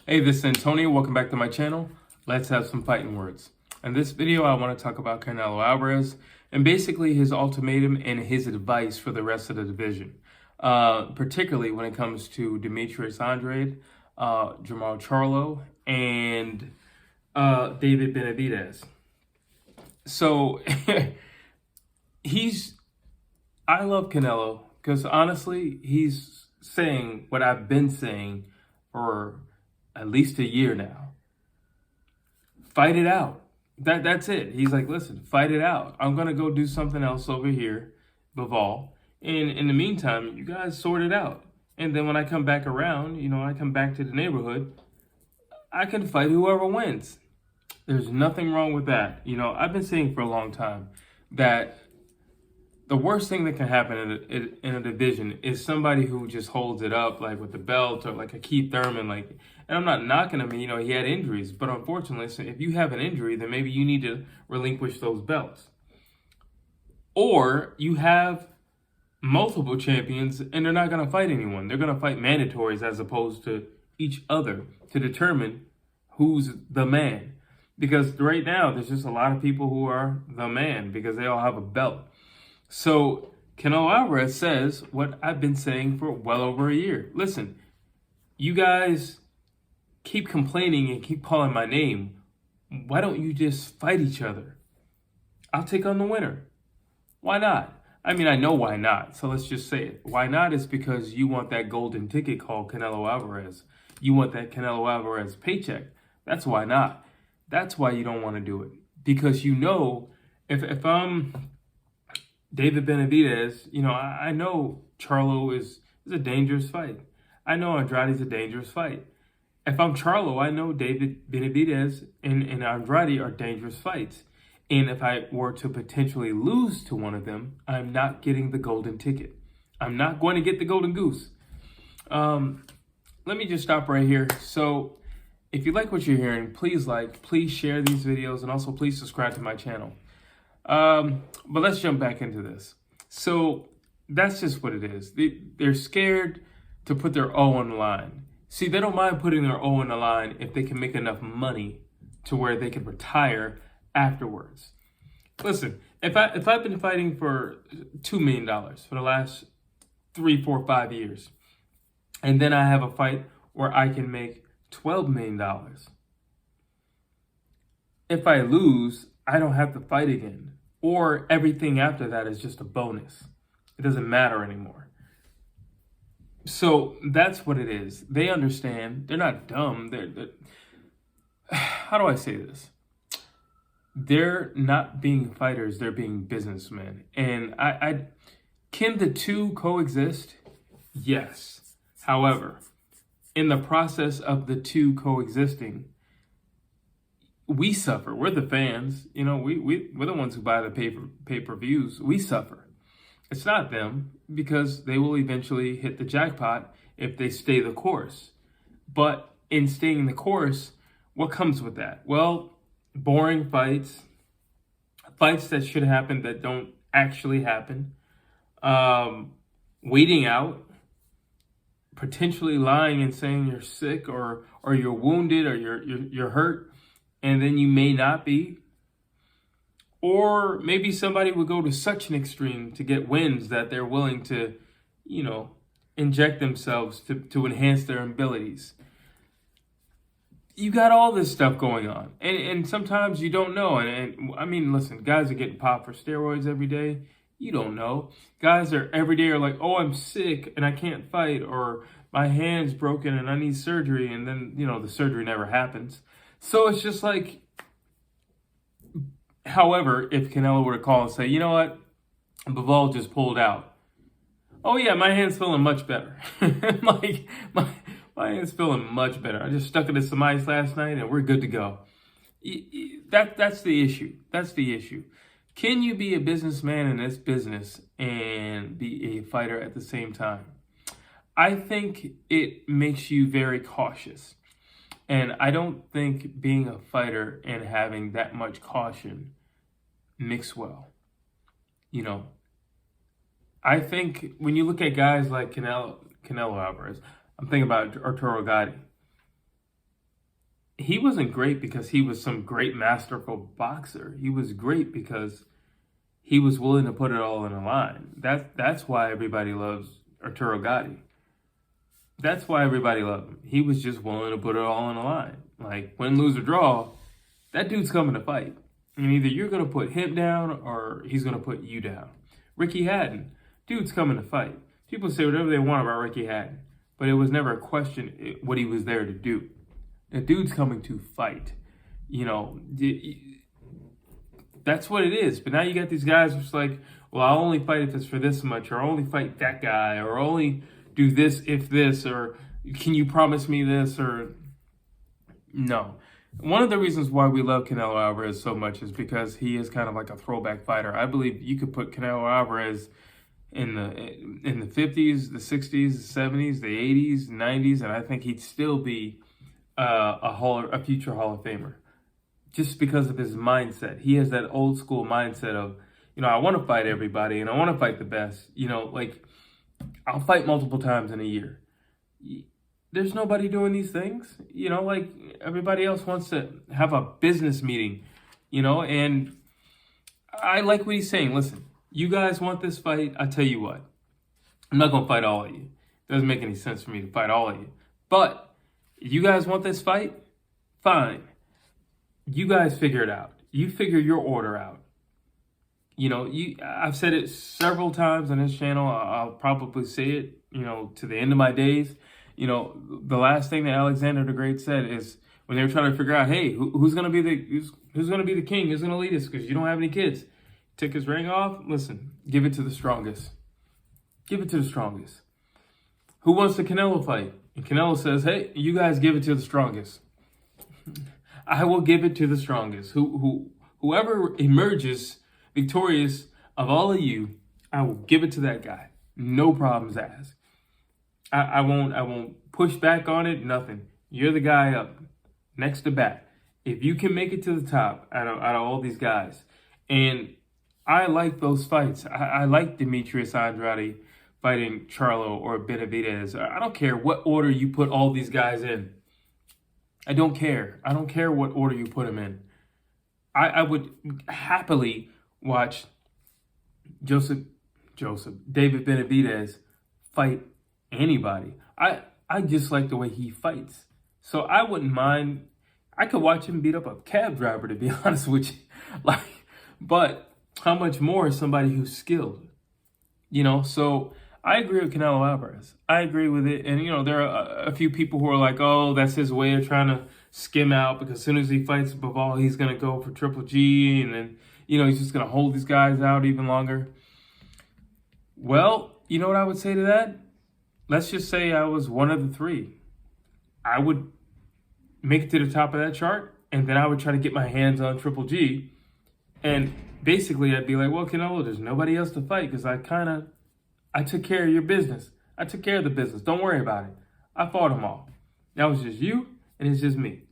Hey, this is Antonio. Welcome back to my channel. Let's have some fighting words. In this video, I want to talk about Canelo Alvarez and basically his ultimatum and his advice for the rest of the division, particularly when it comes to Demetrius, Andrade, Jermall, Charlo, and David Benavidez. So I love Canelo because honestly, he's saying what I've been saying for at least a year now. Fight it out. That's it. He's like, listen, fight it out. I'm going to go do something else over here, Bivol. And in the meantime, you guys sort it out. And then when I come back around, I come back to the neighborhood, I can fight whoever wins. There's nothing wrong with that. I've been saying for a long time that the worst thing that can happen in a division is somebody who just holds it up, like with the belt, or like a Keith Thurman. And I'm not knocking him. He had injuries, but unfortunately, so if you have an injury, then maybe you need to relinquish those belts. Or you have multiple champions, and they're not going to fight anyone. They're going to fight mandatories as opposed to each other to determine who's the man. Because right now, there's just a lot of people who are the man because they all have a belt. So Canelo Alvarez says what I've been saying for well over a year. Listen, you guys keep complaining and keep calling my name. Why don't you just fight each other? I'll take on the winner. Why not? I know why not. So let's just say it. Why not is because you want that golden ticket called Canelo Alvarez. You want that Canelo Alvarez paycheck. That's why not. That's why you don't want to do it. Because if I'm David Benavidez, I know Charlo is a dangerous fight. I know Andrade's a dangerous fight. If I'm Charlo, I know David Benavidez and Andrade are dangerous fights. And if I were to potentially lose to one of them, I'm not getting the golden ticket. I'm not going to get the golden goose. Let me just stop right here. So if you like what you're hearing, please share these videos, and also please subscribe to my channel. But let's jump back into this. So that's just what it is. They're scared to put their O on the line. See, they don't mind putting their O on the line if they can make enough money to where they can retire afterwards. Listen, if I've been fighting for $2 million for the last 3, 4, 5 years, and then I have a fight where I can make $12 million. If I lose, I don't have to fight again. Or everything after that is just a bonus. It doesn't matter anymore. So that's what it is. They understand. They're not dumb. They're how do I say this? They're not being fighters. They're being businessmen. And can the two coexist? Yes. However, in the process of the two coexisting, we suffer. We're the fans. We're the ones who buy the pay-per-views. We suffer. It's not them, because they will eventually hit the jackpot if they stay the course. But in staying the course, what comes with that? Well, boring fights that should happen that don't actually happen, waiting out, potentially lying and saying you're sick or you're wounded or you're hurt, and then you may not be. Or maybe somebody would go to such an extreme to get wins that they're willing to, inject themselves to enhance their abilities. You got all this stuff going on. And sometimes you don't know. And listen, guys are getting popped for steroids every day. You don't know. Guys are every day are like, oh, I'm sick and I can't fight, or my hand's broken and I need surgery. And then, the surgery never happens. So it's just like, however, if Canelo were to call and say, you know what, Bivol just pulled out. Oh yeah, my hand's feeling much better. my hand's feeling much better. I just stuck it in some ice last night and we're good to go. That's the issue. That's the issue. Can you be a businessman in this business and be a fighter at the same time? I think it makes you very cautious. And I don't think being a fighter and having that much caution mix well. I think when you look at guys like Canelo Alvarez, I'm thinking about Arturo Gatti. he wasn't great because he was some great masterful boxer. He was great because he was willing to put it all on the line. That's why everybody loves Arturo Gatti. That's why everybody loved him. He was just willing to put it all on the line. Like, win, lose, or draw, that dude's coming to fight. And either you're going to put him down or he's going to put you down. Ricky Hatton, dude's coming to fight. People say whatever they want about Ricky Hatton, but it was never a question what he was there to do. The dude's coming to fight. You know, that's what it is. But now you got these guys who's like, well, I'll only fight if it's for this much, or I'll only fight that guy, or I'll only do this if this, or can you promise me this, or no. One of the reasons why we love Canelo Alvarez so much is because he is kind of like a throwback fighter. I believe you could put Canelo Alvarez in the 50s, the 60s, the 70s, the 80s, 90s, and I think he'd still be a future Hall of Famer, just because of his mindset. He has that old school mindset of, you know, I want to fight everybody and I want to fight the best. You know, like, I'll fight multiple times in a year. There's nobody doing these things. You know, like, everybody else wants to have a business meeting, you know, and I like what he's saying. Listen, you guys want this fight? I tell you what, I'm not going to fight all of you. It doesn't make any sense for me to fight all of you. But if you guys want this fight, fine. You guys figure it out. You figure your order out. You know, I've said it several times on this channel. I'll probably say it, you know, to the end of my days. You know, the last thing that Alexander the Great said is when they were trying to figure out, hey, who's going to be the king? Who's going to lead us? Because you don't have any kids. Took his ring off. Listen, give it to the strongest. Give it to the strongest. Who wants the Canelo fight? And Canelo says, hey, you guys give it to the strongest. I will give it to the strongest. Whoever emerges victorious of all of you, I will give it to that guy. No problems asked. I won't push back on it, nothing. You're the guy up next to bat. If you can make it to the top out of all these guys. And I like those fights. I like Demetrius Andrade fighting Charlo or Benavidez. I don't care what order you put all these guys in. I don't care. I don't care what order you put them in. I would happily watch David Benavidez fight anybody. I just like the way he fights. So I wouldn't mind. I could watch him beat up a cab driver, to be honest with you. But how much more is somebody who's skilled? You know, so I agree with Canelo Alvarez. I agree with it. And, you know, there are a few people who are like, oh, that's his way of trying to skim out, because as soon as he fights Bivol, he's going to go for Triple G. And then, you know, he's just going to hold these guys out even longer. Well, you know what I would say to that? Let's just say I was one of the three. I would make it to the top of that chart, and then I would try to get my hands on Triple G. And basically, I'd be like, well, Canelo, there's nobody else to fight because I took care of your business. I took care of the business. Don't worry about it. I fought them all. Now it's just you and it's just me.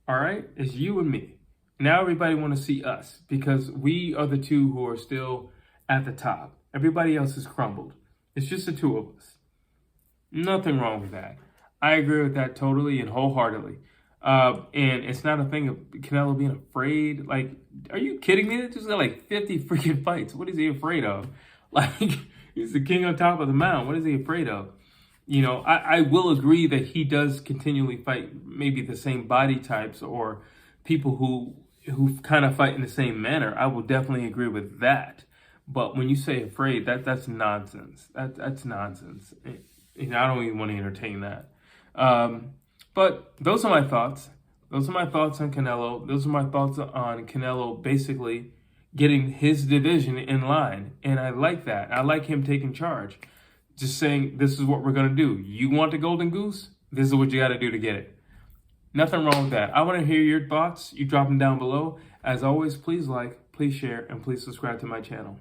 All right? It's you and me. Now everybody want to see us because we are the two who are still at the top. Everybody else has crumbled. It's just the two of us. Nothing wrong with that. I agree with that totally and wholeheartedly. And it's not a thing of Canelo being afraid. Like, are you kidding me? They just got like 50 freaking fights. What is he afraid of? Like, he's the king on top of the mountain. What is he afraid of? You know, I will agree that he does continually fight maybe the same body types or people who kind of fight in the same manner. I will definitely agree with that. But when you say afraid, that's nonsense. That's nonsense. You know, I don't even want to entertain that. But those are my thoughts. Those are my thoughts on Canelo. Those are my thoughts on Canelo basically getting his division in line. And I like that. I like him taking charge. Just saying, this is what we're going to do. You want the golden goose? This is what you got to do to get it. Nothing wrong with that. I want to hear your thoughts. You drop them down below. As always, please like, please share, and please subscribe to my channel.